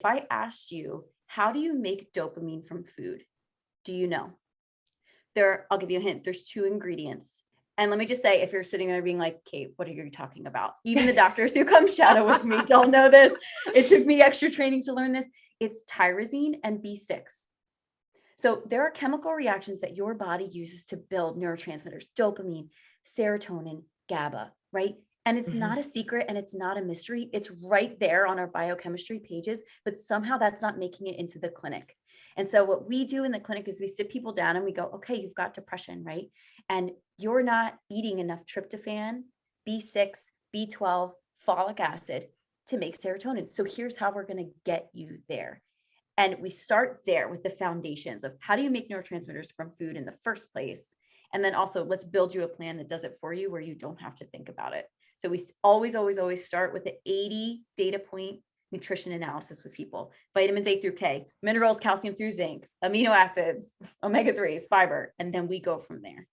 If I asked you, how do you make dopamine from food? Do you know? I'll give you a hint. There's two ingredients. And let me just say, if you're sitting there being like, Kate, what are you talking about? Even the doctors who come shadow with me don't know this. It took me extra training to learn this. It's tyrosine and B6. So there are chemical reactions that your body uses to build neurotransmitters, dopamine, serotonin, GABA, right? And it's not a secret and it's not a mystery. It's right there on our biochemistry pages, but somehow that's not making it into the clinic. And so what we do in the clinic is we sit people down and we go, okay, you've got depression, right? And you're not eating enough tryptophan, B6, B12, folic acid to make serotonin. So here's how we're going to get you there. And we start there with the foundations of how do you make neurotransmitters from food in the first place? And then also let's build you a plan that does it for you where you don't have to think about it. So we always start with the 80 data point nutrition analysis with people. Vitamins A through K, minerals, calcium through zinc, amino acids, omega-3s, fiber, and then we go from there.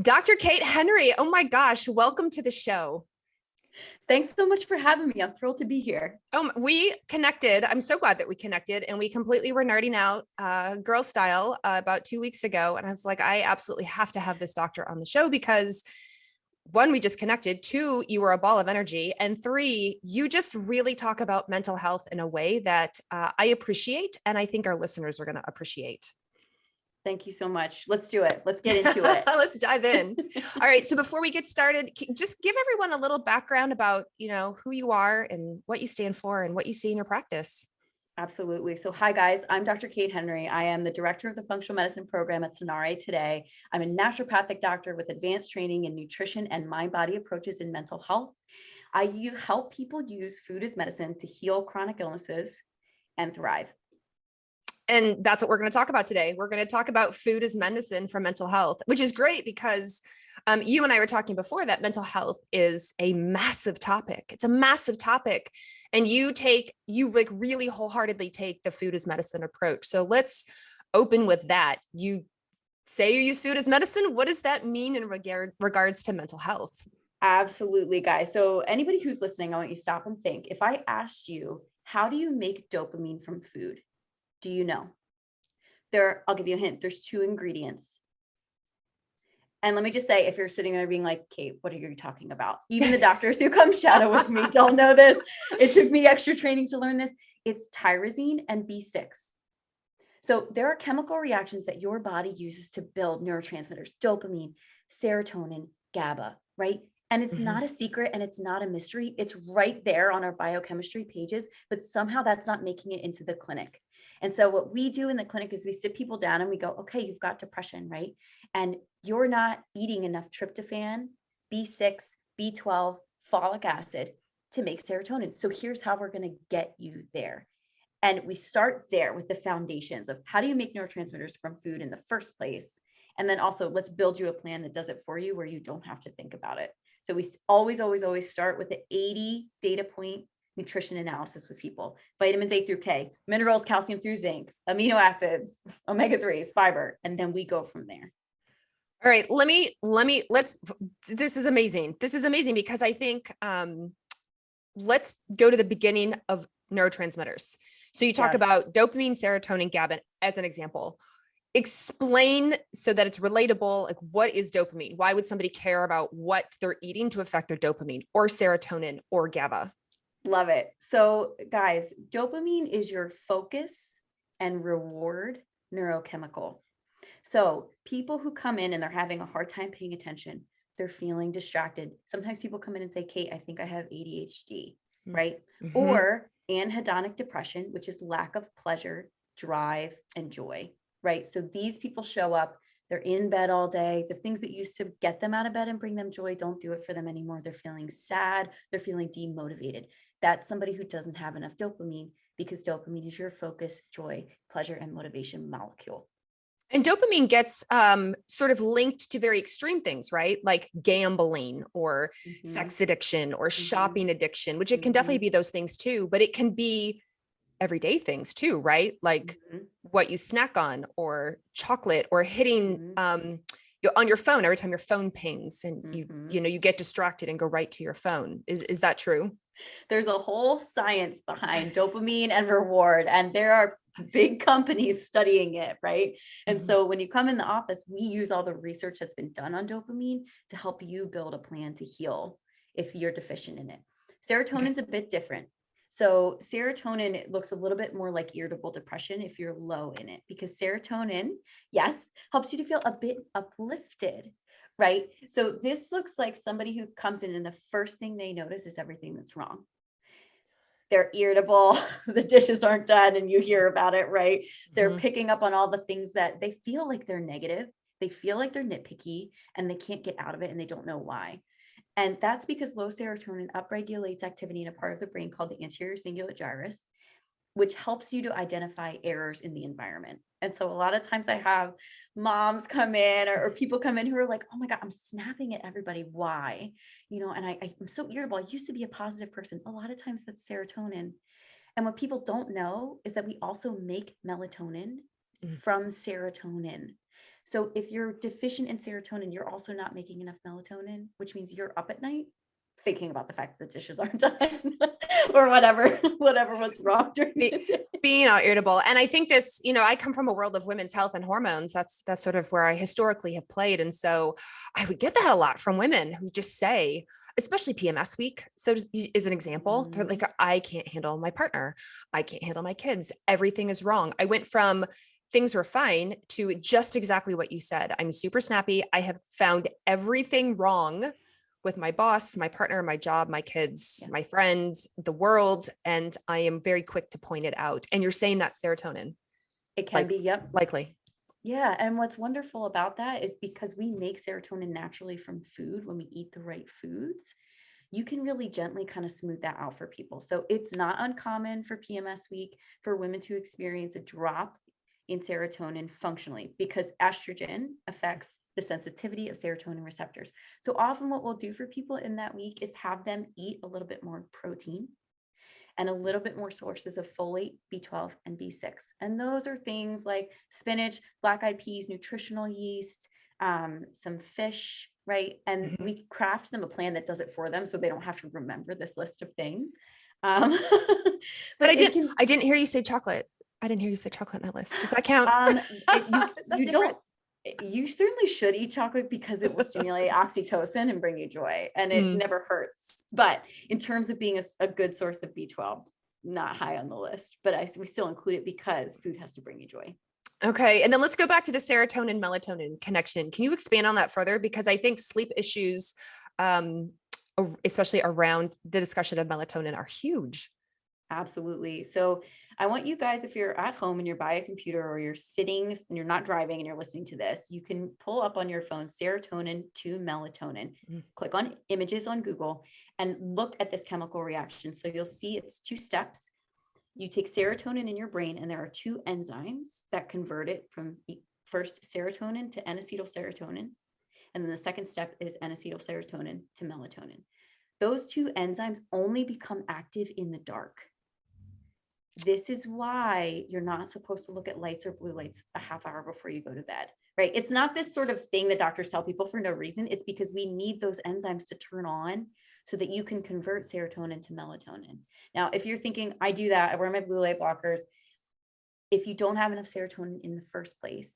Dr. Kate Henry, oh my gosh, welcome to the show. Thanks so much for having me. I'm thrilled to be here. We connected. I'm so glad that we connected, and we completely were nerding out girl style about 2 weeks ago. And I was like, I absolutely have to have this doctor on the show because 1, we just connected. 2, you were a ball of energy. And 3, you just really talk about mental health in a way that I appreciate. And I think our listeners are going to appreciate. Thank you so much. Let's do it. Let's get into it. Let's dive in. All right. So before we get started, just give everyone a little background about, who you are and what you stand for and what you see in your practice. Absolutely. So hi guys, I'm Dr. Kate Henry. I am the director of the functional medicine program at Sonare today. I'm a naturopathic doctor with advanced training in nutrition and mind-body approaches in mental health. I help people use food as medicine to heal chronic illnesses and thrive. And that's what we're going to talk about today. We're going to talk about food as medicine for mental health, which is great because you and I were talking before that mental health is a massive topic. It's a massive topic. And you like really wholeheartedly take the food as medicine approach. So let's open with that. You say you use food as medicine. What does that mean in regards to mental health? Absolutely, guys. So anybody who's listening, I want you to stop and think. If I asked you, how do you make dopamine from food? Do you know? I'll give you a hint. There's two ingredients. And let me just say, if you're sitting there being like, Kate, what are you talking about? Even the doctors who come shadow with me don't know this. It took me extra training to learn this. It's tyrosine and B6. So there are chemical reactions that your body uses to build neurotransmitters, dopamine, serotonin, GABA, right? And it's not a secret and it's not a mystery. It's right there on our biochemistry pages, but somehow that's not making it into the clinic. And so what we do in the clinic is we sit people down and we go, okay, you've got depression, right? And you're not eating enough tryptophan, B6, B12, folic acid to make serotonin. So here's how we're going to get you there. And we start there with the foundations of how do you make neurotransmitters from food in the first place? And then also let's build you a plan that does it for you where you don't have to think about it. So we always start with the 80 data point nutrition analysis with people. Vitamins A through K, minerals, calcium through zinc, amino acids, omega-3s, fiber, and then we go from there. All right, this is amazing. This is amazing because I think, let's go to the beginning of neurotransmitters. So you talk about dopamine, serotonin, GABA as an example. Explain so that it's relatable. Like, what is dopamine? Why would somebody care about what they're eating to affect their dopamine or serotonin or GABA? Love it. So guys, dopamine is your focus and reward neurochemical. So people who come in and they're having a hard time paying attention, they're feeling distracted. Sometimes people come in and say, Kate, I think I have ADHD, right? Or anhedonic depression, which is lack of pleasure, drive, and joy, right? So these people show up, they're in bed all day. The things that used to get them out of bed and bring them joy don't do it for them anymore. They're feeling sad. They're feeling demotivated. That's somebody who doesn't have enough dopamine because dopamine is your focus, joy, pleasure, and motivation molecule. And dopamine gets sort of linked to very extreme things, right? Like gambling or sex addiction or shopping addiction, which it can definitely be those things too, but it can be everyday things too, right? Like what you snack on or chocolate or hitting on your phone every time your phone pings and you get distracted and go right to your phone. Is that true? There's a whole science behind dopamine and reward, and there are big companies studying it, right? And so when you come in the office, we use all the research that's been done on dopamine to help you build a plan to heal if you're deficient in it. Serotonin's a bit different. So serotonin looks a little bit more like irritable depression if you're low in it, because serotonin, yes, helps you to feel a bit uplifted, right? So this looks like somebody who comes in and the first thing they notice is everything that's wrong. They're irritable, the dishes aren't done, and you hear about it, right? They're picking up on all the things that they feel like they're negative, they feel like they're nitpicky, and they can't get out of it, and they don't know why. And that's because low serotonin upregulates activity in a part of the brain called the anterior cingulate gyrus, which helps you to identify errors in the environment. And so a lot of times I have moms come in or people come in who are like, oh my God, I'm snapping at everybody. Why? And I'm so irritable. I used to be a positive person. A lot of times that's serotonin. And what people don't know is that we also make melatonin from serotonin. So if you're deficient in serotonin, you're also not making enough melatonin, which means you're up at night thinking about the fact that the dishes aren't done or whatever was wrong during the day. Being irritable. And I think this, I come from a world of women's health and hormones. That's sort of where I historically have played. And so I would get that a lot from women who just say, especially PMS week. So as an example, they're like, I can't handle my partner. I can't handle my kids. Everything is wrong. I went from things were fine to just exactly what you said. I'm super snappy. I have found everything wrong with my boss, my partner, my job, my kids, my friends, the world. And I am very quick to point it out. And you're saying that serotonin. It can be, yep. Likely. Yeah. And what's wonderful about that is because we make serotonin naturally from food when we eat the right foods, you can really gently kind of smooth that out for people. So it's not uncommon for PMS week for women to experience a drop in serotonin functionally because estrogen affects the sensitivity of serotonin receptors. So often what we'll do for people in that week is have them eat a little bit more protein and a little bit more sources of folate, B12, and B6. And those are things like spinach, black-eyed peas, nutritional yeast, some fish, right? And we craft them a plan that does it for them so they don't have to remember this list of things. But I didn't hear you say chocolate. I didn't hear you say chocolate in that list. Does that count? You certainly should eat chocolate because it will stimulate oxytocin and bring you joy, and it never hurts. But in terms of being a good source of B12, not high on the list, but we still include it because food has to bring you joy. Okay. And then let's go back to the serotonin melatonin connection. Can you expand on that further? Because I think sleep issues, especially around the discussion of melatonin, are huge. Absolutely. So I want you guys, if you're at home and you're by a computer or you're sitting and you're not driving and you're listening to this, you can pull up on your phone serotonin to melatonin, click on images on Google and look at this chemical reaction. So you'll see it's 2 steps. You take serotonin in your brain and there are 2 enzymes that convert it from first serotonin to N-acetylserotonin. And then the second step is N-acetylserotonin to melatonin. Those 2 enzymes only become active in the dark. This is why you're not supposed to look at lights or blue lights a half hour before you go to bed, right? It's not this sort of thing that doctors tell people for no reason. It's because we need those enzymes to turn on so that you can convert serotonin to melatonin. Now, if you're thinking, I do that, I wear my blue light blockers. If you don't have enough serotonin in the first place,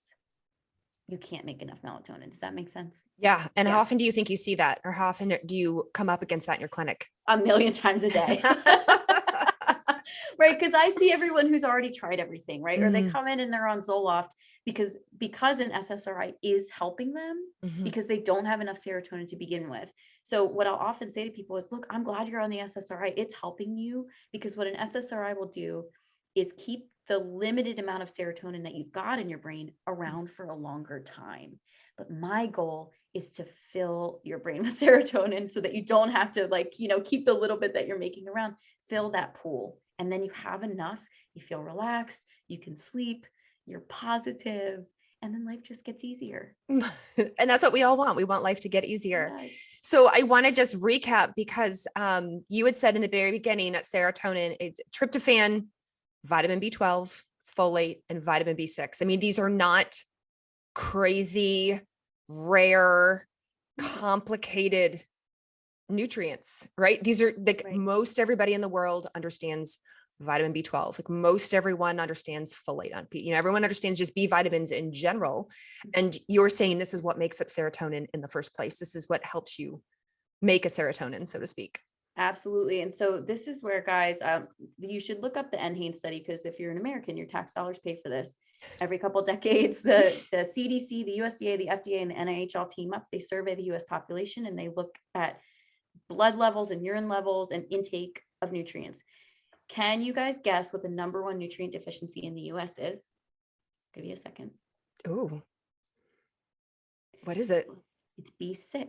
you can't make enough melatonin. Does that make sense? Yeah. And how often do you think you see that? Or how often do you come up against that in your clinic? A million times a day. Right. Because I see everyone who's already tried everything, right? Or they come in and they're on Zoloft because an SSRI is helping them because they don't have enough serotonin to begin with. So what I'll often say to people is, look, I'm glad you're on the SSRI. It's helping you because what an SSRI will do is keep the limited amount of serotonin that you've got in your brain around for a longer time. But my goal is to fill your brain with serotonin so that you don't have to keep the little bit that you're making around, fill that pool. And then you have enough, you feel relaxed, you can sleep, you're positive, and then life just gets easier. And that's what we all want. We want life to get easier. Yes. So I want to just recap because you had said in the very beginning that serotonin, it's tryptophan, vitamin B12, folate, and vitamin B6. I mean, these are not crazy, rare, complicated nutrients, right? These are like Right. most everybody in the world understands vitamin B12. Like most everyone understands folate on P. Everyone understands just B vitamins in general. And you're saying this is what makes up serotonin in the first place. This is what helps you make a serotonin, so to speak. Absolutely. And so this is where, guys, you should look up the NHANES study, because if you're an American, your tax dollars pay for this. Every couple decades, the CDC, the USDA, the FDA, and the NIH all team up. They survey the US population and they look at blood levels and urine levels and intake of nutrients. Can you guys guess what the number one nutrient deficiency in the US is? I'll give you a second. Ooh. What is it? It's B6.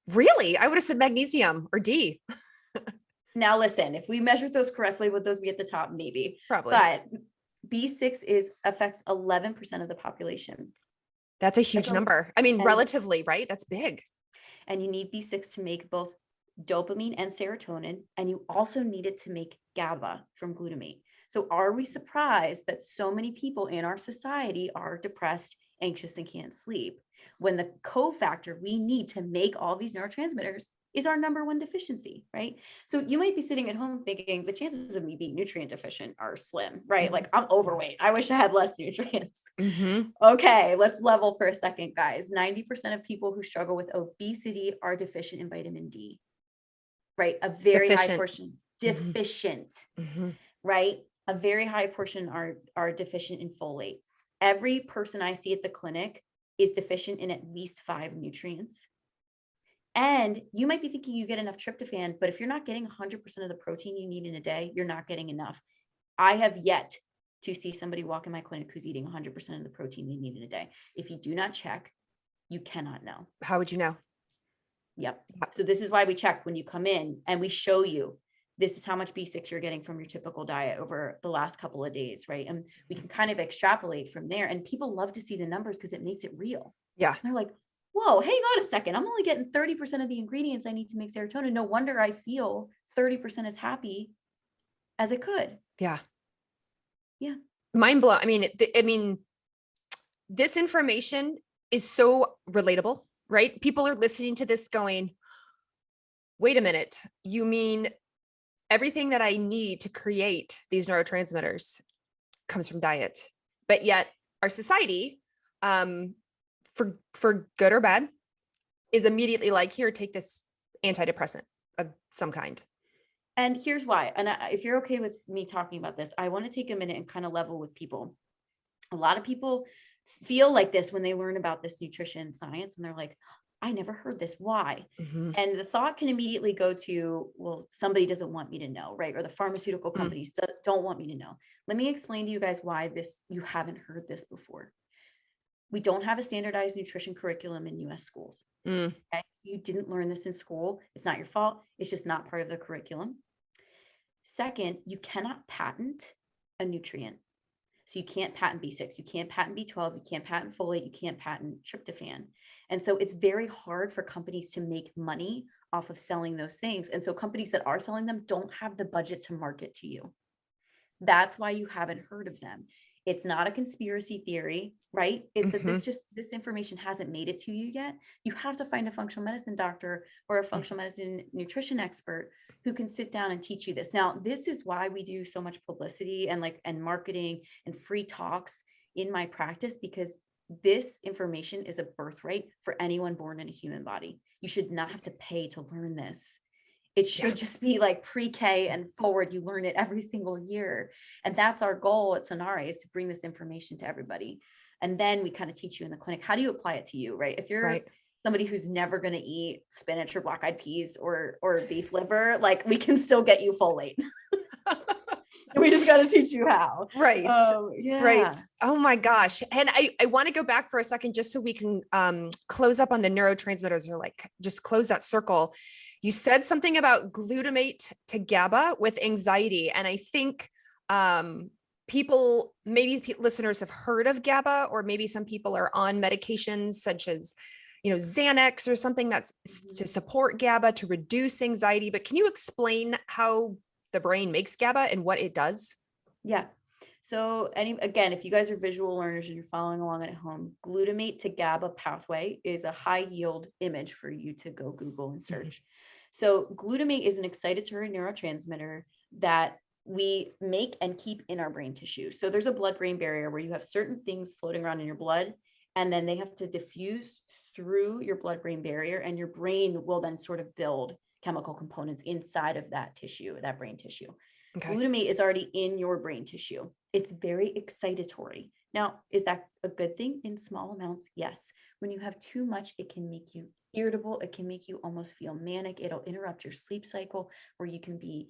Really? I would have said magnesium or D. Now, listen, if we measured those correctly, would those be at the top? Maybe. Probably. But B6 affects 11% of the population. That's a huge number. I mean, relatively, right? That's big. And you need B6 to make both dopamine and serotonin, and you also need it to make GABA from glutamate. So are we surprised that so many people in our society are depressed, anxious, and can't sleep, when the cofactor we need to make all these neurotransmitters is our number one deficiency, right? So you might be sitting at home thinking the chances of me being nutrient deficient are slim, right? Like, I'm overweight. I wish I had less nutrients. Okay, let's level for a second, guys. 90% of people who struggle with obesity are deficient in vitamin D, right? A very high portion, deficient, right? A very high portion are deficient in folate. Every person I see at the clinic is deficient in at least 5 nutrients. And you might be thinking you get enough tryptophan, but if you're not getting 100% of the protein you need in a day, you're not getting enough. I have yet to see somebody walk in my clinic who's eating 100% of the protein they need in a day. If you do not check, you cannot know. How would you know? Yep. So this is why we check when you come in and we show you, this is how much B6 you're getting from your typical diet over the last couple of days, right? And we can kind of extrapolate from there. And people love to see the numbers because it makes it real. Yeah. And they're like, whoa, hang on a second. I'm only getting 30% of the ingredients I need to make serotonin. No wonder I feel 30% as happy as it could. Yeah. Yeah. Mind blown. I mean, this information is so relatable, right? People are listening to this going, wait a minute, you mean everything that I need to create these neurotransmitters comes from diet? But yet our society, for good or bad, is immediately like, here, take this antidepressant of some kind. And here's why. And if you're okay with me talking about this, I want to take a minute and kind of level with people. A lot of people feel like this when they learn about this nutrition science, and they're like, I never heard this. Why? And the thought can immediately go to, well, somebody doesn't want me to know, right? Or the pharmaceutical companies don't want me to know. Let me explain to you guys why you haven't heard this before. We don't have a standardized nutrition curriculum in US schools. Okay? So you didn't learn this in school. It's not your fault. It's just not part of the curriculum. Second, you cannot patent a nutrient. So you can't patent B6, you can't patent B12, you can't patent folate, you can't patent tryptophan. And so it's very hard for companies to make money off of selling those things. And so companies that are selling them don't have the budget to market to you. That's why you haven't heard of them. It's not a conspiracy theory, right? It's that this information hasn't made it to you yet. You have to find a functional medicine doctor or a functional medicine nutrition expert who can sit down and teach you this. Now, this is why we do so much publicity and marketing and free talks in my practice, because this information is a birthright for anyone born in a human body. You should not have to pay to learn this. It should just be like pre-K and forward. You learn it every single year. And that's our goal at Sonare, is to bring this information to everybody. And then we kind of teach you in the clinic, how do you apply it to you, right? If you're somebody who's never going to eat spinach or black-eyed peas or beef liver, like, we can still get you folate. We just got to teach you how. Right. Right. Oh my gosh. And I want to go back for a second, just so we can close up on the neurotransmitters, or just close that circle. You said something about glutamate to GABA with anxiety. And I think listeners have heard of GABA, or maybe some people are on medications such as, Xanax or something that's to support GABA to reduce anxiety. But can you explain how the brain makes GABA and what it does? Yeah. So again, if you guys are visual learners and you're following along at home, glutamate to GABA pathway is a high yield image for you to go Google and search. So glutamate is an excitatory neurotransmitter that we make and keep in our brain tissue. So there's a blood-brain barrier where you have certain things floating around in your blood, and then they have to diffuse through your blood-brain barrier, and your brain will then sort of build chemical components inside of that tissue, that brain tissue. Okay. Glutamate is already in your brain tissue. It's very excitatory. Now, is that a good thing in small amounts? Yes. When you have too much, it can make you irritable. It can make you almost feel manic. It'll interrupt your sleep cycle, where you can be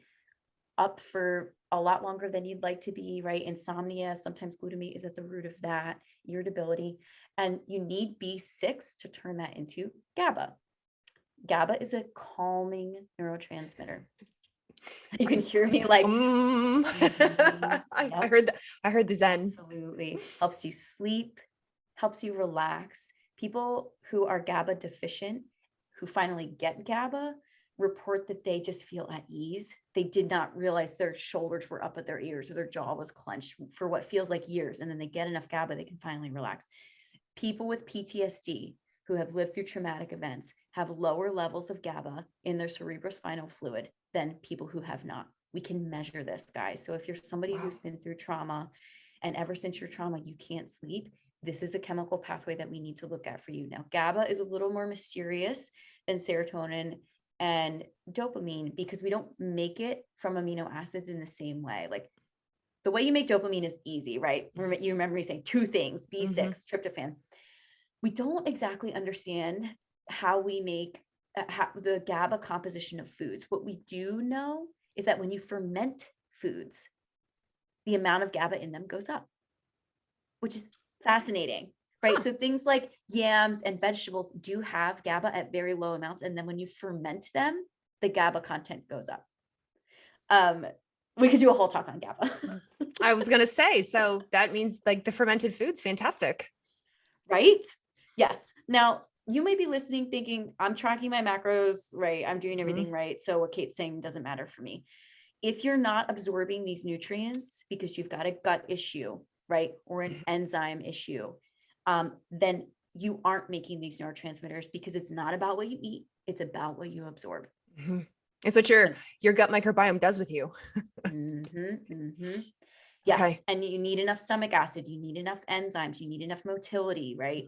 up for a lot longer than you'd like to be, right? Insomnia, sometimes glutamate is at the root of that, irritability. And you need B6 to turn that into GABA. GABA is a calming neurotransmitter. You can hear me like, I heard that. I heard the Zen. Absolutely. Helps you sleep, helps you relax. People who are GABA deficient, who finally get GABA, report that they just feel at ease. They did not realize their shoulders were up at their ears or their jaw was clenched for what feels like years. And then they get enough GABA, they can finally relax. People with PTSD who have lived through traumatic events have lower levels of GABA in their cerebrospinal fluid than people who have not. We can measure this, guys. So if you're somebody who's been through trauma, and ever since your trauma, you can't sleep, this is a chemical pathway that we need to look at for you. Now, GABA is a little more mysterious than serotonin and dopamine because we don't make it from amino acids in the same way. Like the way you make dopamine is easy, right? You remember me saying two things, B6, tryptophan. We don't exactly understand how we make the GABA composition of foods. What we do know is that when you ferment foods, the amount of GABA in them goes up, which is fascinating, right? So things like yams and vegetables do have GABA at very low amounts. And then when you ferment them, the GABA content goes up. We could do a whole talk on GABA. I was going to say, so that means like the fermented food's fantastic. Right? Yes. Now, you may be listening thinking, I'm tracking my macros, right? I'm doing everything right. So what Kate's saying doesn't matter for me. If you're not absorbing these nutrients because you've got a gut issue, right? Or an enzyme issue, then you aren't making these neurotransmitters because it's not about what you eat. It's about what you absorb. It's what your gut microbiome does with you. Yes. Okay. And you need enough stomach acid, you need enough enzymes, you need enough motility, right?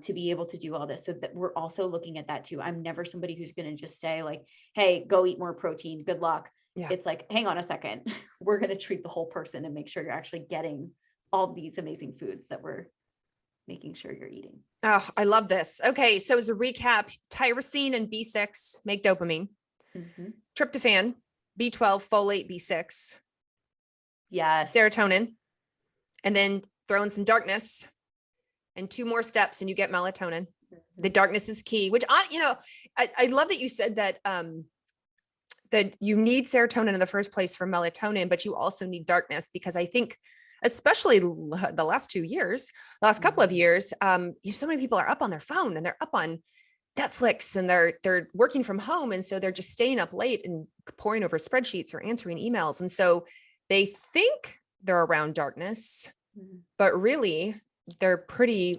To be able to do all this. So that we're also looking at that too. I'm never somebody who's going to just say like, hey, go eat more protein. Good luck. Yeah. It's like, hang on a second. We're going to treat the whole person and make sure you're actually getting all these amazing foods that we're making sure you're eating. Oh, I love this. Okay. So as a recap, tyrosine and B6 make dopamine, tryptophan, B12, folate, B6. Yes. Serotonin, and then throw in some darkness and 2 more steps and you get melatonin. The darkness is key, which I love that you said that, that you need serotonin in the first place for melatonin, but you also need darkness because I think, especially the last couple of years, so many people are up on their phone and they're up on Netflix and they're working from home. And so they're just staying up late and poring over spreadsheets or answering emails. And so they think they're around darkness, but really they're pretty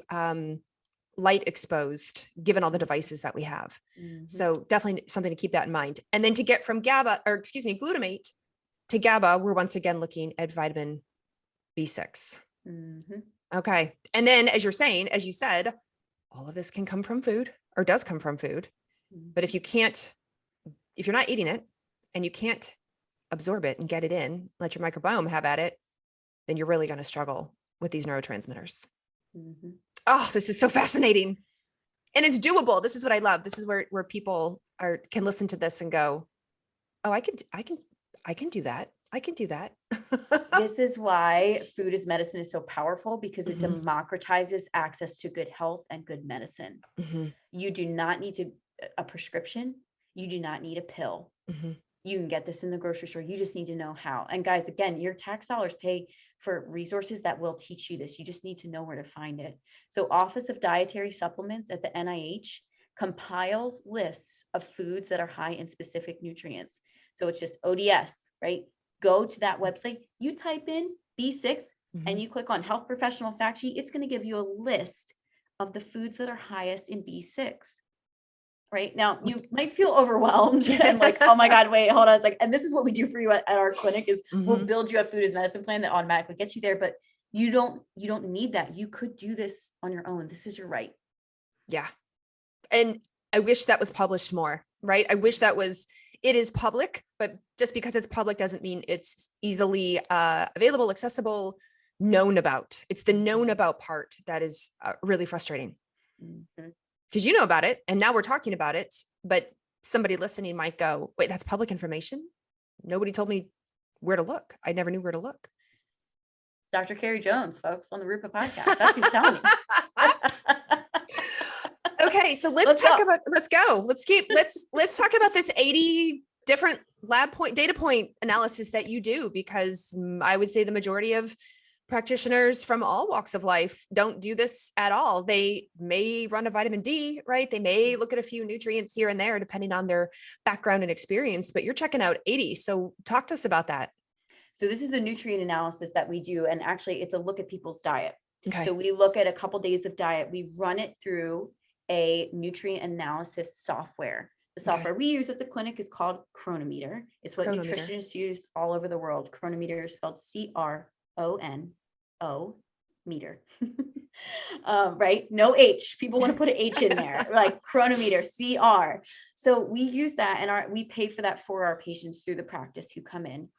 light exposed given all the devices that we have. So definitely something to keep that in mind. And then to get from glutamate to GABA, we're once again looking at vitamin B6. Okay. And then as you said, all of this can come from food or does come from food. But if you're not eating it and you can't absorb it and get it in, let your microbiome have at it, then you're really going to struggle with these neurotransmitters. Oh, this is so fascinating. And it's doable. This is what I love. This is where people can listen to this and go, oh, I can do that. I can do that. This is why food as medicine is so powerful because it democratizes access to good health and good medicine. You do not need a prescription. You do not need a pill. You can get this in the grocery store. You just need to know how. And guys, again, your tax dollars pay for resources that will teach you this. You just need to know where to find it. So Office of Dietary Supplements at the NIH compiles lists of foods that are high in specific nutrients. So it's just ODS, right? Go to that website, you type in B6 and you click on Health Professional Fact Sheet. It's going to give you a list of the foods that are highest in B6. right? Now you might feel overwhelmed and like, oh my God, wait, hold on. It's like, and this is what we do for you at our clinic is we'll build you a food as medicine plan that automatically gets you there, but you don't need that. You could do this on your own. This is your right. Yeah. And I wish that was published more, right? I wish that it is public, but just because it's public doesn't mean it's easily available, accessible, known about. It's the known about part that is really frustrating. Because you know about it and now we're talking about it, but somebody listening might go, wait, that's public information? Nobody told me where to look. I never knew where to look. Dr. Carrie Jones, folks, on the Rupa podcast. That's who's telling you. Okay, so let's talk about this 80 different data point analysis that you do, because I would say the majority of practitioners from all walks of life don't do this at all. They may run a vitamin D, right? They may look at a few nutrients here and there, depending on their background and experience, but you're checking out 80. So talk to us about that. So this is the nutrient analysis that we do. And actually it's a look at people's diet. Okay. So we look at a couple days of diet. We run it through a nutrient analysis software. The software we use at the clinic is called Chronometer. It's what nutritionists use all over the world. Chronometer is spelled CRONO meter. Right? No H. People want to put an H in there, like Chronometer, CR. So we use that and we pay for that for our patients through the practice who come in.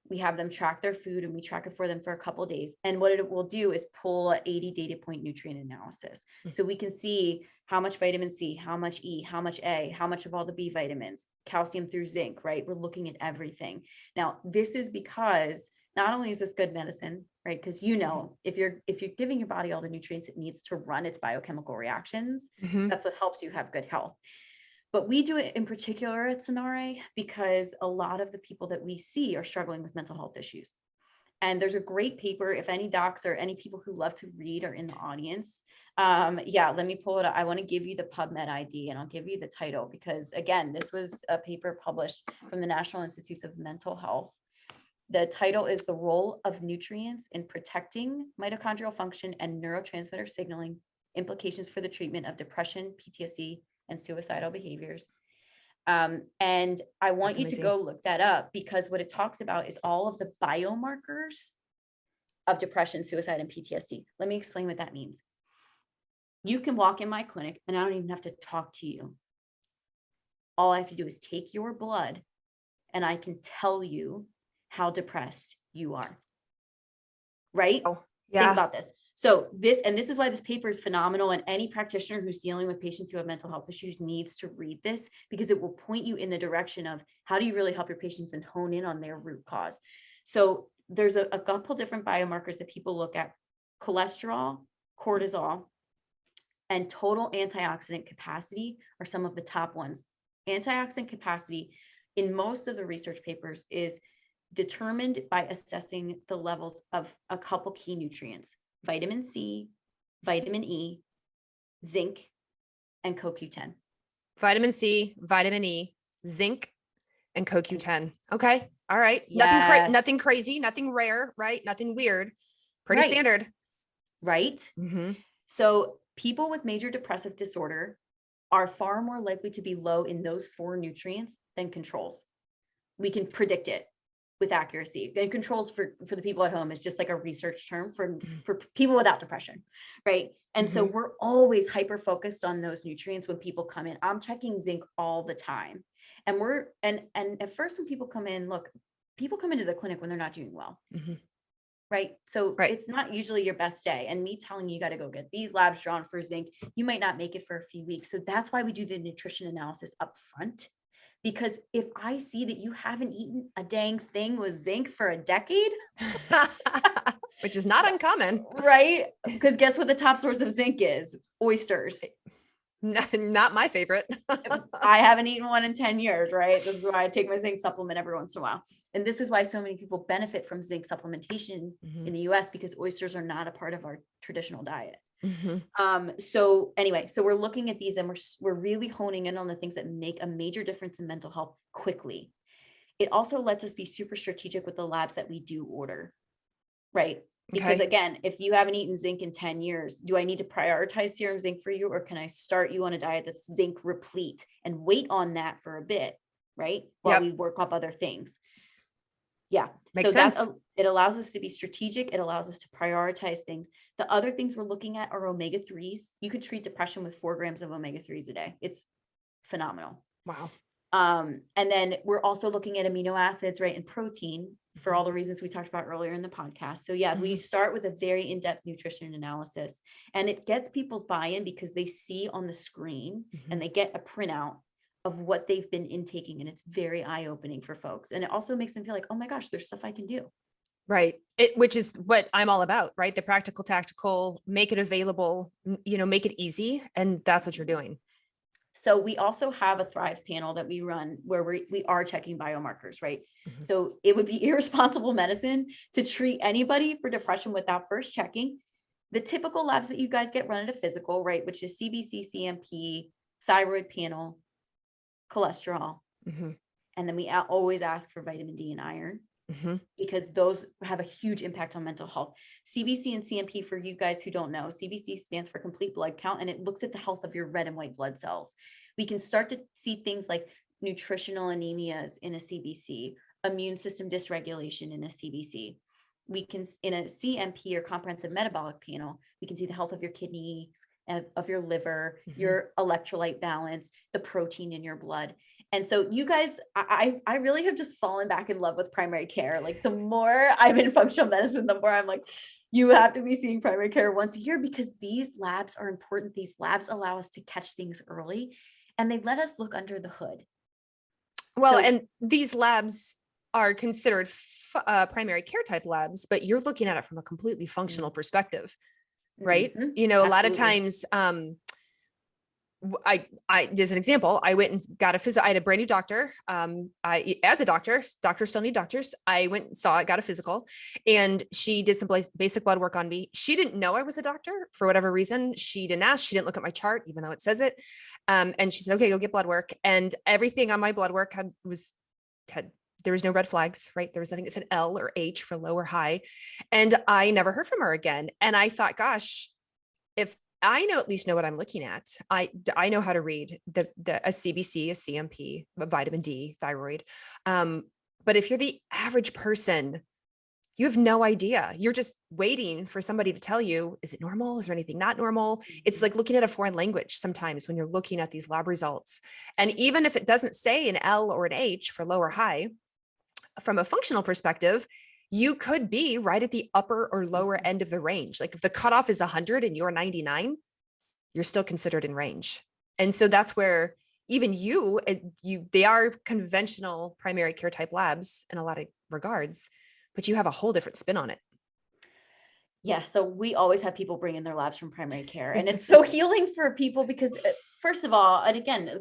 We have them track their food and we track it for them for a couple of days. And what it will do is pull 80 data point nutrient analysis. So we can see how much vitamin C, how much E, how much A, how much of all the B vitamins, calcium through zinc, right? We're looking at everything. Now, this is because not only is this good medicine, right? Because if you're giving your body all the nutrients it needs to run its biochemical reactions, that's what helps you have good health. But we do it in particular at Sonare because a lot of the people that we see are struggling with mental health issues. And there's a great paper, if any docs or any people who love to read are in the audience. Let me pull it up. I want to give you the PubMed ID and I'll give you the title because again, this was a paper published from the National Institutes of Mental Health. The title is The Role of Nutrients in Protecting Mitochondrial Function and Neurotransmitter Signaling, Implications for the Treatment of Depression, PTSD, and Suicidal Behaviors. And I want you to go look that up because what it talks about is all of the biomarkers of depression, suicide, and PTSD. Let me explain what that means. You can walk in my clinic and I don't even have to talk to you. All I have to do is take your blood and I can tell you how depressed you are. Right? Oh, yeah. Think about this. So this is why this paper is phenomenal. And any practitioner who's dealing with patients who have mental health issues needs to read this because it will point you in the direction of how do you really help your patients and hone in on their root cause. So there's a couple different biomarkers that people look at: cholesterol, cortisol, and total antioxidant capacity are some of the top ones. Antioxidant capacity in most of the research papers is determined by assessing the levels of a couple key nutrients: vitamin C, vitamin E, zinc, and CoQ10. Vitamin C, vitamin E, zinc, and CoQ10. Okay. All right. Yes. Nothing crazy, nothing rare, right? Nothing weird. Pretty standard. Right. So people with major depressive disorder are far more likely to be low in those 4 nutrients than controls. We can predict it with accuracy. And controls for the people at home is just like a research term for people without depression, right? And so we're always hyper focused on those nutrients when people come in. I'm checking zinc all the time. And at first when people come in, people come into the clinic when they're not doing well. Right. So it's not usually your best day. And me telling you got to go get these labs drawn for zinc, you might not make it for a few weeks. So that's why we do the nutrition analysis up front. Because if I see that you haven't eaten a dang thing with zinc for a decade, which is not uncommon, right? Because guess what the top source of zinc is? Oysters. Not my favorite. I haven't eaten one in 10 years, right? This is why I take my zinc supplement every once in a while. And this is why so many people benefit from zinc supplementation in the US because oysters are not a part of our traditional diet. So we're looking at these and we're really honing in on the things that make a major difference in mental health quickly. It also lets us be super strategic with the labs that we do order, right? Because Okay. again, if you haven't eaten zinc in 10 years, do I need to prioritize serum zinc for you? Or can I start you on a diet that's zinc replete and wait on that for a bit, right? While Yep. we work up other things. Yeah. Makes So that's, sense. it allows us to be strategic. It allows us to prioritize things. The other things we're looking at are omega-3s. You could treat depression with 4 grams of omega-3s a day. It's phenomenal. Wow. And then we're also looking at amino acids, right? And protein for all the reasons we talked about earlier in the podcast. So yeah, we start with a very in-depth nutrition analysis, and it gets people's buy-in because they see on the screen and they get a printout of what they've been intaking. And it's very eye-opening for folks. And it also makes them feel like, oh my gosh, there's stuff I can do. Right. Which is what I'm all about, right? The practical, tactical, make it available, make it easy. And that's what you're doing. So we also have a Thrive panel that we run where we are checking biomarkers, right? So it would be irresponsible medicine to treat anybody for depression without first checking the typical labs that you guys get run at a physical, right? Which is CBC, CMP, thyroid panel, cholesterol. And then we always ask for vitamin D and iron because those have a huge impact on mental health. CBC and CMP, for you guys who don't know, CBC stands for complete blood count, and it looks at the health of your red and white blood cells. We can start to see things like nutritional anemias in a CBC, immune system dysregulation in a CBC. We can, in a CMP or comprehensive metabolic panel, we can see the health of your kidneys, of your liver, your electrolyte balance, the protein in your blood. And so you guys, I really have just fallen back in love with primary care. Like the more I'm in functional medicine, the more I'm like, you have to be seeing primary care once a year because these labs are important. These labs allow us to catch things early and they let us look under the hood. Well, and these labs are considered primary care type labs, but you're looking at it from a completely functional perspective, right? A lot of times, as an example, I went and got I had a brand new doctor. As a doctor, doctors still need doctors. I went and got a physical, and she did some basic blood work on me. She didn't know I was a doctor for whatever reason. She didn't ask. She didn't look at my chart, even though it says it. And she said, "Okay, go get blood work." And everything on my blood work there was no red flags, right? There was nothing that said L or H for low or high. And I never heard from her again. And I thought, gosh, if I at least know what I'm looking at. I know how to read a CBC, a CMP, a vitamin D, thyroid. But if you're the average person, you have no idea. You're just waiting for somebody to tell you, is it normal? Is there anything not normal? It's like looking at a foreign language sometimes when you're looking at these lab results. And even if it doesn't say an L or an H for low or high, from a functional perspective, you could be right at the upper or lower end of the range. Like if the cutoff is 100 and you're 99, you're still considered in range. And so that's where even they are conventional primary care type labs in a lot of regards, but you have a whole different spin on it. Yeah. So we always have people bring in their labs from primary care, and it's so healing for people because first of all, and again,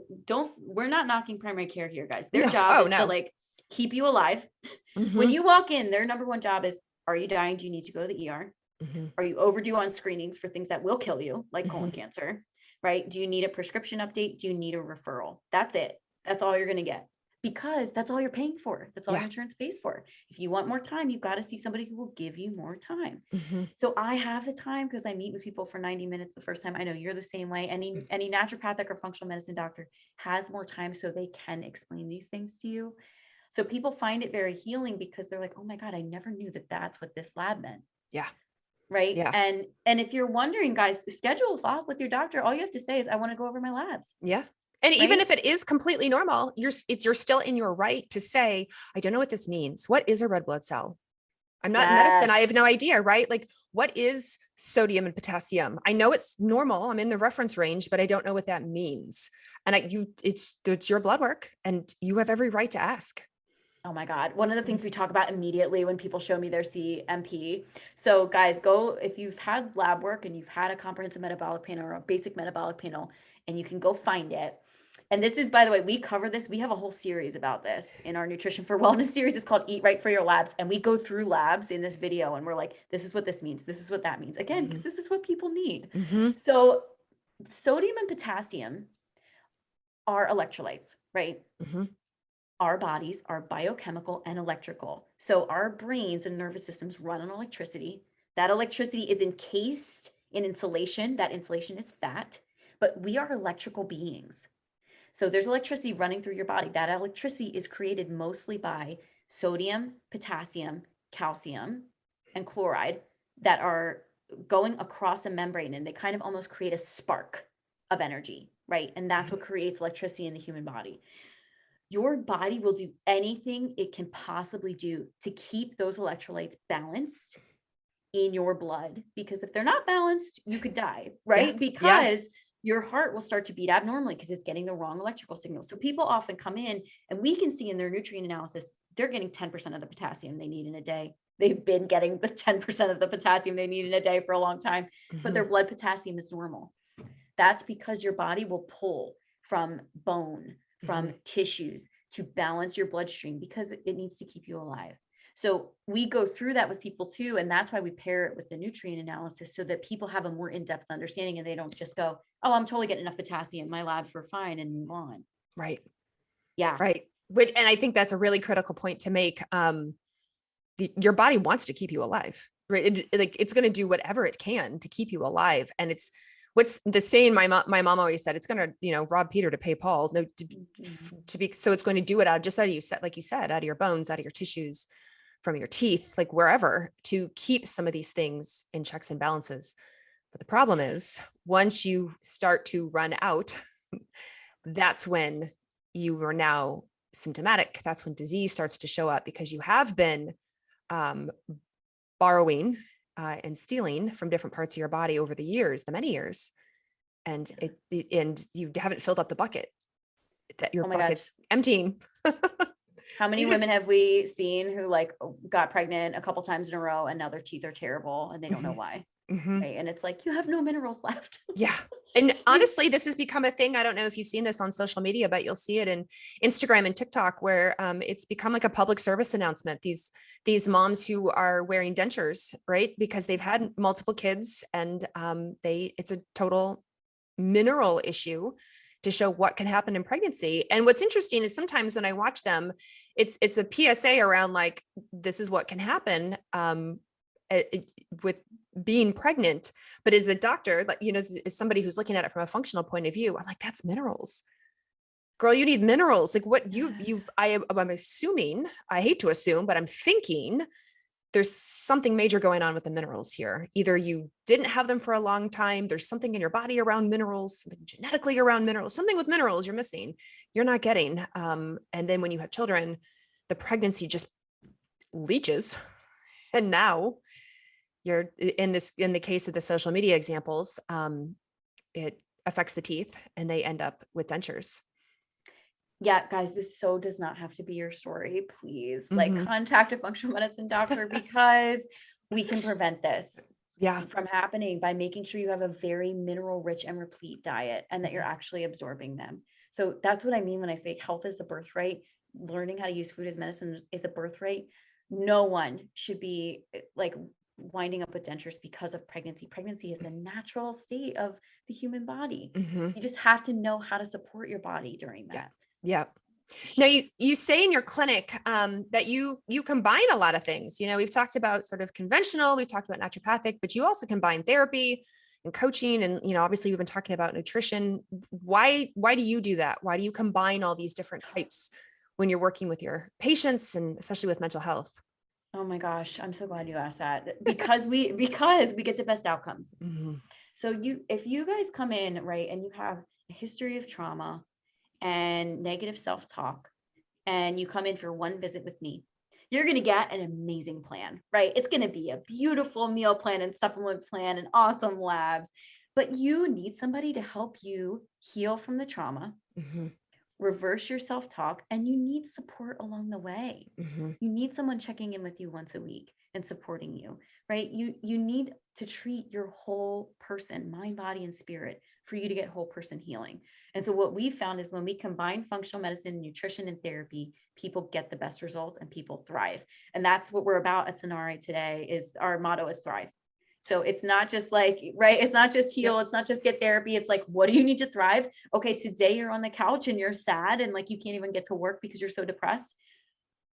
we're not knocking primary care here, guys. Their job is to like keep you alive. When you walk in, their number one job is, are you dying? Do you need to go to the ER? Are you overdue on screenings for things that will kill you, like colon cancer, right? Do you need a prescription update? Do you need a referral? That's it. That's all you're going to get because that's all you're paying for. That's all your insurance pays for. If you want more time, you've got to see somebody who will give you more time. So I have the time because I meet with people for 90 minutes the first time. I know you're the same way. Any naturopathic or functional medicine doctor has more time so they can explain these things to you. So people find it very healing because they're like, oh my God, I never knew that that's what this lab meant. Yeah. Right. Yeah. And if you're wondering, guys, schedule a follow-up with your doctor. All you have to say is, I want to go over my labs. Yeah. And even if it is completely normal, you're still in your right to say, I don't know what this means. What is a red blood cell? I'm not in medicine. I have no idea, right? Like, what is sodium and potassium? I know it's normal. I'm in the reference range, but I don't know what that means. And it's your blood work and you have every right to ask. Oh my God. One of the things we talk about immediately when people show me their CMP. So guys, if you've had lab work and you've had a comprehensive metabolic panel or a basic metabolic panel, and you can go find it. And this is, by the way, we cover this. We have a whole series about this in our Nutrition for Wellness series. It's called Eat Right for Your Labs. And we go through labs in this video and we're like, this is what this means. This is what that means. Again, because this is what people need. So sodium and potassium are electrolytes, right? Our bodies are biochemical and electrical. So our brains and nervous systems run on electricity. That electricity is encased in insulation. That insulation is fat, but we are electrical beings. So there's electricity running through your body. That electricity is created mostly by sodium, potassium, calcium, and chloride that are going across a membrane, and they kind of almost create a spark of energy, right? And that's what creates electricity in the human body. Your body will do anything it can possibly do to keep those electrolytes balanced in your blood, because if they're not balanced, you could die, right? Because your heart will start to beat abnormally because it's getting the wrong electrical signal. So people often come in and we can see in their nutrient analysis, they're getting 10% of the potassium they need in a day. They've been getting the 10% of the potassium they need in a day for a long time, but their blood potassium is normal. That's because your body will pull from bone, from tissues to balance your bloodstream because it needs to keep you alive. So we go through that with people too. And that's why we pair it with the nutrient analysis so that people have a more in-depth understanding and they don't just go, oh, I'm totally getting enough potassium. My labs were fine, and move on. Right. Yeah. Right. And I think that's a really critical point to make. Your body wants to keep you alive, right? It's going to do whatever it can to keep you alive. And it's what's the saying my mom always said, it's going to, rob Peter to pay Paul. No, so it's going to do it out of you said, like you said, out of your bones, out of your tissues, from your teeth, like wherever, to keep some of these things in checks and balances. But the problem is once you start to run out, that's when you are now symptomatic. That's when disease starts to show up, because you have been borrowing and stealing from different parts of your body over the years, the many years, and and you haven't filled up the bucket. That your bucket's emptying. How many women have we seen who like got pregnant a couple times in a row and now their teeth are terrible and they don't know why? Right? And it's like, you have no minerals left. Yeah. And honestly, this has become a thing. I don't know if you've seen this on social media, but you'll see it in Instagram and TikTok, where it's become like a public service announcement. These moms who are wearing dentures, right? Because they've had multiple kids, and it's a total mineral issue to show what can happen in pregnancy. And what's interesting is sometimes when I watch them, it's a PSA around like, this is what can happen with being pregnant. But as a doctor, like, as somebody who's looking at it from a functional point of view, I'm like, that's minerals. Girl, you need minerals. Like what I'm assuming, I hate to assume, but I'm thinking there's something major going on with the minerals here. Either you didn't have them for a long time, there's something in your body around minerals, something genetically around minerals, something with minerals you're missing, you're not getting. And then when you have children, the pregnancy just leaches. And now you're in the case of the social media examples, it affects the teeth and they end up with dentures. Yeah, guys, this does not have to be your story. Please, like, contact a functional medicine doctor because we can prevent this from happening by making sure you have a very mineral rich and replete diet and that you're actually absorbing them. So that's what I mean when I say health is a birthright. Learning how to use food as medicine is a birthright. No one should be like winding up with dentures because of pregnancy. Pregnancy is a natural state of the human body. You just have to know how to support your body during that. Yeah. Now you say in your clinic that you combine a lot of things. We've talked about sort of conventional, we've talked about naturopathic, but you also combine therapy and coaching. And, obviously we've been talking about nutrition. Why do you do that? Why do you combine all these different types when you're working with your patients and especially with mental health? Oh my gosh, I'm so glad you asked that because we get the best outcomes. So if you guys come in, right, and you have a history of trauma and negative self-talk, and you come in for one visit with me, you're going to get an amazing plan, right? It's going to be a beautiful meal plan and supplement plan and awesome labs, but you need somebody to help you heal from the trauma, reverse your self-talk, and you need support along the way. You need someone checking in with you once a week and supporting you, right? You need to treat your whole person, mind, body, and spirit, for you to get whole person healing. And so what we found is when we combine functional medicine, nutrition, and therapy, people get the best results and people thrive. And that's what we're about at Sonare today. Is our motto is thrive. So it's not just like, right, it's not just heal, it's not just get therapy. It's like, what do you need to thrive? Okay, today you're on the couch and you're sad and like you can't even get to work because you're so depressed.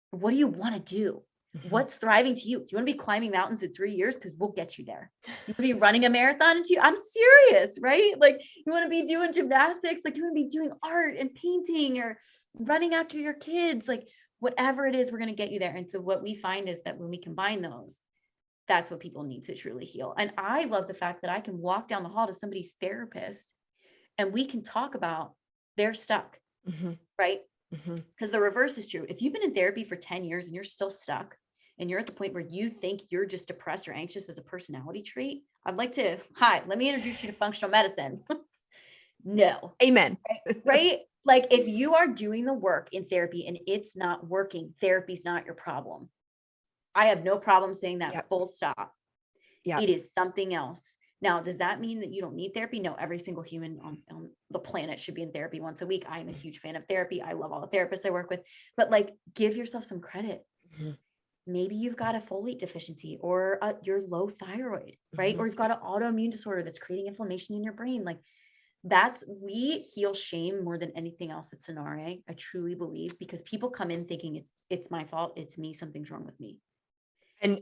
What do you want to do? What's thriving to you? Do you want to be climbing mountains in 3 years? Because we'll get you there. You want to be running a marathon in 2? I'm serious, right? Like you want to be doing gymnastics, like you want to be doing art and painting or running after your kids, like whatever it is, we're going to get you there. And so what we find is that when we combine those, that's what people need to truly heal. And I love the fact that I can walk down the hall to somebody's therapist and we can talk about they're stuck, right? Because the reverse is true. If you've been in therapy for 10 years and you're still stuck and you're at the point where you think you're just depressed or anxious as a personality trait, let me introduce you to functional medicine. No. Amen. Right? Like if you are doing the work in therapy and it's not working, therapy's not your problem. I have no problem saying that. Full stop. Yeah. It is something else. Now, does that mean that you don't need therapy? No, every single human on the planet should be in therapy once a week. I am a huge fan of therapy. I love all the therapists I work with, but like, give yourself some credit. Maybe you've got a folate deficiency or you're low thyroid, right? Or you've got an autoimmune disorder that's creating inflammation in your brain. Like we heal shame more than anything else at Sonare. I truly believe, because people come in thinking it's my fault. It's me. Something's wrong with me. And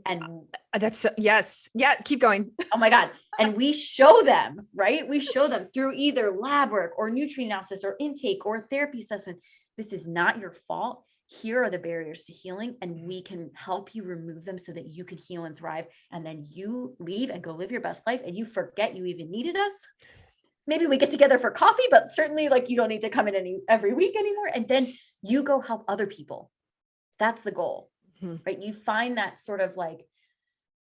that's yes. Yeah. Keep going. Oh my God. And we show them, right? We show them through either lab work or nutrient analysis or intake or therapy assessment. This is not your fault. Here are the barriers to healing, and we can help you remove them so that you can heal and thrive. And then you leave and go live your best life and you forget you even needed us. Maybe we get together for coffee, but certainly like you don't need to come in every week anymore. And then you go help other people. That's the goal. Right? You find that sort of like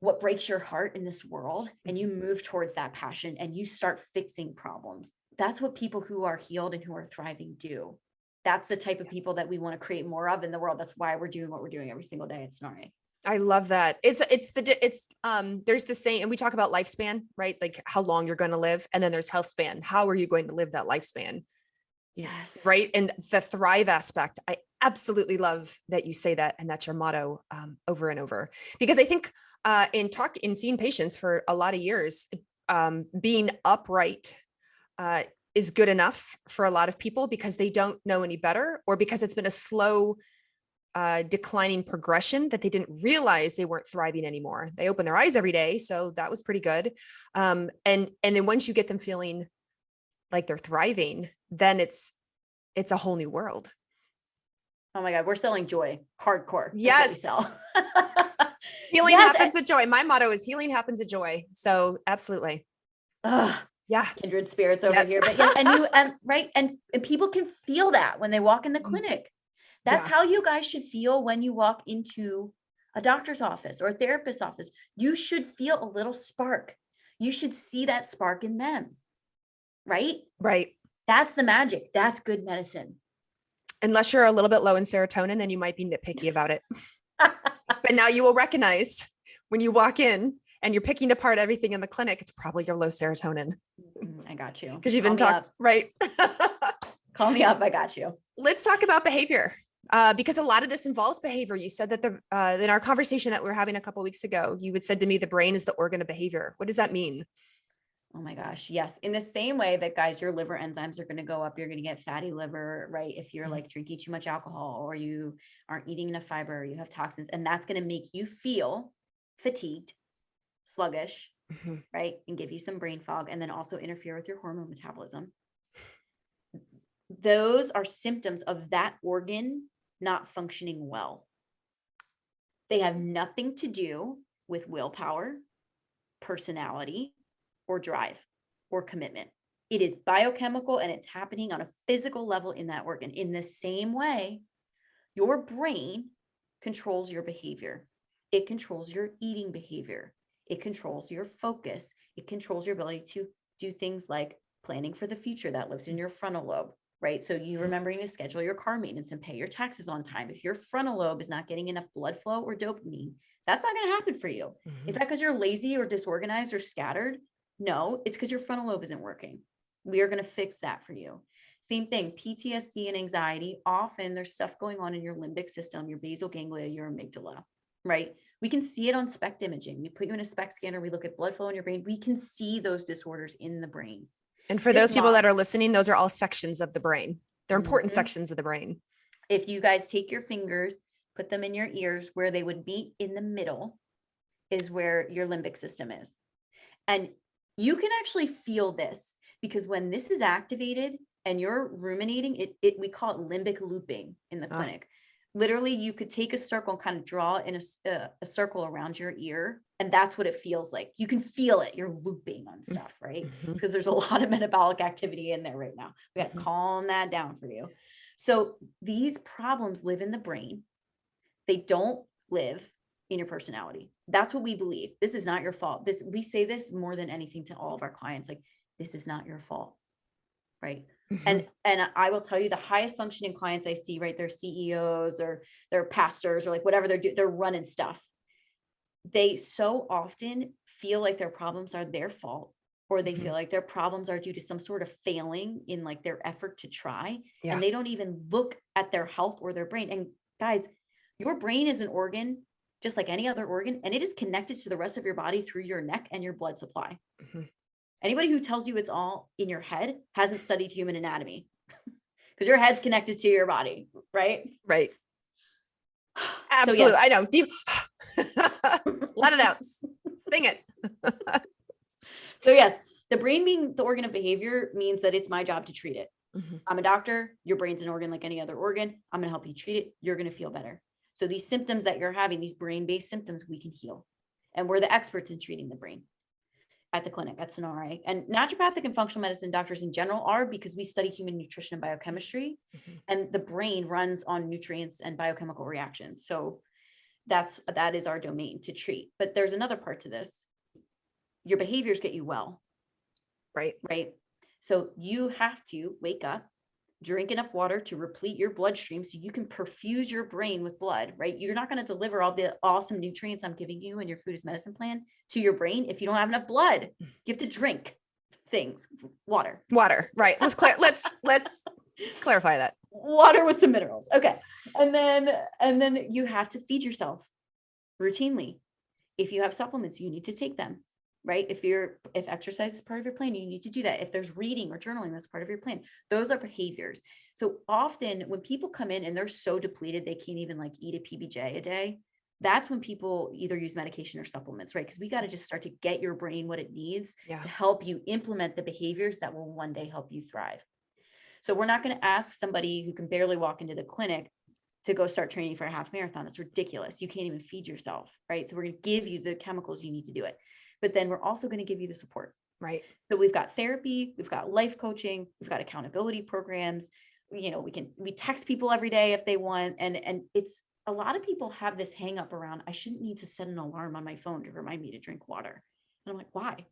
what breaks your heart in this world, and you move towards that passion and you start fixing problems. That's what people who are healed and who are thriving do. That's the type of people that we want to create more of in the world. That's why we're doing what we're doing every single day at Sonare. I love that. There's the saying, and we talk about lifespan, right? Like how long you're going to live. And then there's health span. How are you going to live that lifespan? Yes. Right. And the thrive aspect, I absolutely love that you say that. And that's your motto over and over, because I think in seeing patients for a lot of years, being upright is good enough for a lot of people because they don't know any better, or because it's been a slow declining progression that they didn't realize they weren't thriving anymore. They open their eyes every day. So that was pretty good. And then once you get them feeling like they're thriving, then it's a whole new world. Oh my God. We're selling joy. Hardcore. Yes. Healing happens at joy. My motto is healing happens at joy. So absolutely. Yeah. Kindred spirits over here. But yeah, and people can feel that when they walk in the clinic. That's how you guys should feel when you walk into a doctor's office or a therapist's office. You should feel a little spark. You should see that spark in them. Right? Right. That's the magic. That's good medicine. Unless you're a little bit low in serotonin, then you might be nitpicky about it. But now you will recognize when you walk in and you're picking apart everything in the clinic, it's probably your low serotonin. I got you. Because you've been talked, right? Call me up. I got you. Let's talk about behavior. Because a lot of this involves behavior. You said that in our conversation that we were having a couple of weeks ago, you had said to me, the brain is the organ of behavior. What does that mean? Oh my gosh. Yes. In the same way that, guys, your liver enzymes are going to go up. You're going to get fatty liver, right? If you're like drinking too much alcohol or you aren't eating enough fiber, you have toxins, and that's going to make you feel fatigued, sluggish, right? And give you some brain fog, and then also interfere with your hormone metabolism. Those are symptoms of that organ not functioning well. They have nothing to do with willpower, personality, or drive or commitment. It is biochemical, and it's happening on a physical level in that organ. In the same way, your brain controls your behavior. It controls your eating behavior. It controls your focus. It controls your ability to do things like planning for the future. That lives in your frontal lobe, right? So you remembering to schedule your car maintenance and pay your taxes on time. If your frontal lobe is not getting enough blood flow or dopamine, that's not going to happen for you. Is that because you're lazy or disorganized or scattered? No, it's because your frontal lobe isn't working. We are going to fix that for you. Same thing, PTSD and anxiety. Often there's stuff going on in your limbic system, your basal ganglia, your amygdala, right? We can see it on SPECT imaging. We put you in a SPECT scanner. We look at blood flow in your brain. We can see those disorders in the brain. And for those people that are listening, those are all sections of the brain. They're important sections of the brain. If you guys take your fingers, put them in your ears where they would meet in the middle is where your limbic system is. And you can actually feel this because when this is activated and you're ruminating, we call it limbic looping in the clinic. Literally, you could take a circle and kind of draw in a circle around your ear, and that's what it feels like. You can feel it. You're looping on stuff, right? Because there's a lot of metabolic activity in there right now. We got to calm that down for you. So these problems live in the brain. They don't live in your personality. That's what we believe. This is not your fault. We say this more than anything to all of our clients, like, this is not your fault, right? And I will tell you, the highest functioning clients I see, right, they're CEOs or they're pastors or like whatever they're running stuff. They so often feel like their problems are their fault, or they feel like their problems are due to some sort of failing in like their effort to try. And they don't even look at their health or their brain. And guys, your brain is an organ just like any other organ, and it is connected to the rest of your body through your neck and your blood supply. Anybody who tells you it's all in your head hasn't studied human anatomy, because your head's connected to your body, right? Right. Absolutely. So, yes. I know. Deep. Let it out. Sing it. So yes, the brain being the organ of behavior means that it's my job to treat it. I'm a doctor. Your brain's an organ like any other organ. I'm going to help you treat it. You're going to feel better. So these symptoms that you're having, these brain-based symptoms, we can heal. And we're the experts in treating the brain at the clinic, at Sonare. And naturopathic and functional medicine doctors in general are, because we study human nutrition and biochemistry, and the brain runs on nutrients and biochemical reactions. So that is our domain to treat. But there's another part to this. Your behaviors get you well. Right. So you have to wake up, drink enough water to replete your bloodstream so you can perfuse your brain with blood, right? You're not going to deliver all the awesome nutrients I'm giving you in your food as medicine plan to your brain if you don't have enough blood. You have to drink things, water, right? Let's clarify that. Water with some minerals. Okay. And then you have to feed yourself routinely. If you have supplements, you need to take them. Right? If exercise is part of your plan, you need to do that. If there's reading or journaling, that's part of your plan. Those are behaviors. So often when people come in and they're so depleted, they can't even like eat a PBJ a day. That's when people either use medication or supplements, right? Because we got to just start to get your brain what it needs to help you implement the behaviors that will one day help you thrive. So we're not going to ask somebody who can barely walk into the clinic to go start training for a half marathon. That's ridiculous. You can't even feed yourself, right? So we're going to give you the chemicals you need to do it. But then we're also going to give you the support. Right. So we've got therapy, we've got life coaching, we've got accountability programs. We text people every day if they want. And it's, a lot of people have this hang up around, I shouldn't need to set an alarm on my phone to remind me to drink water. And I'm like, why?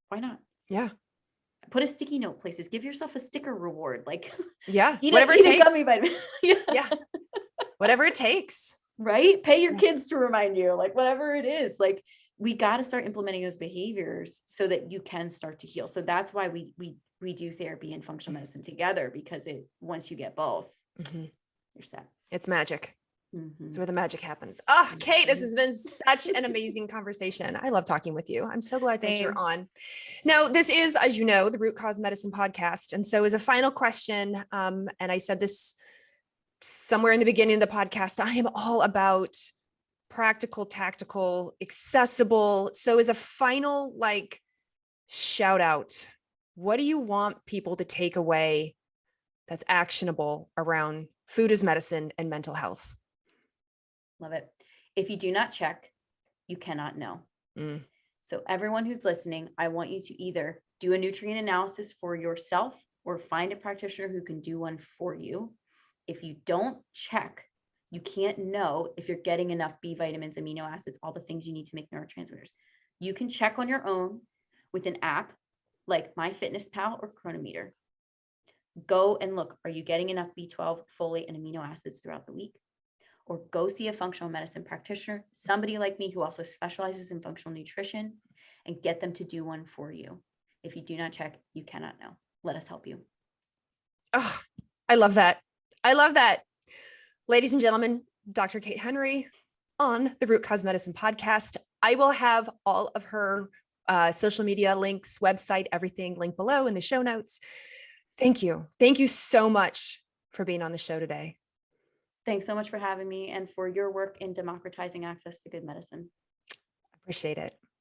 Why not? Yeah. Put a sticky note places, give yourself a sticker reward. Like, whatever it takes. Gummy vitamin. Yeah. Whatever it takes. Right. Pay your kids to remind you, like whatever it is, like, we got to start implementing those behaviors so that you can start to heal. So that's why we do therapy and functional medicine together, because once you get both, you're set. It's magic. It's where the magic happens. Oh, Kate, this has been such an amazing conversation. I love talking with you. I'm so glad that you're on. Now, this is, as you know, the Root Cause Medicine podcast. And so as a final question, and I said this somewhere in the beginning of the podcast, I am all about practical, tactical, accessible. So as a final, shout out, what do you want people to take away that's actionable around food as medicine and mental health? Love it. If you do not check, you cannot know. So everyone who's listening, I want you to either do a nutrient analysis for yourself or find a practitioner who can do one for you. If you don't check, you can't know if you're getting enough B vitamins, amino acids, all the things you need to make neurotransmitters. You can check on your own with an app like MyFitnessPal or Chronometer. Go and look, are you getting enough B12, folate, and amino acids throughout the week? Or go see a functional medicine practitioner, somebody like me who also specializes in functional nutrition, and get them to do one for you. If you do not check, you cannot know. Let us help you. Oh, I love that. I love that. Ladies and gentlemen, Dr. Kate Henry on the Root Cause Medicine podcast. I will have all of her social media links, website, everything linked below in the show notes. Thank you. Thank you so much for being on the show today. Thanks so much for having me and for your work in democratizing access to good medicine. Appreciate it.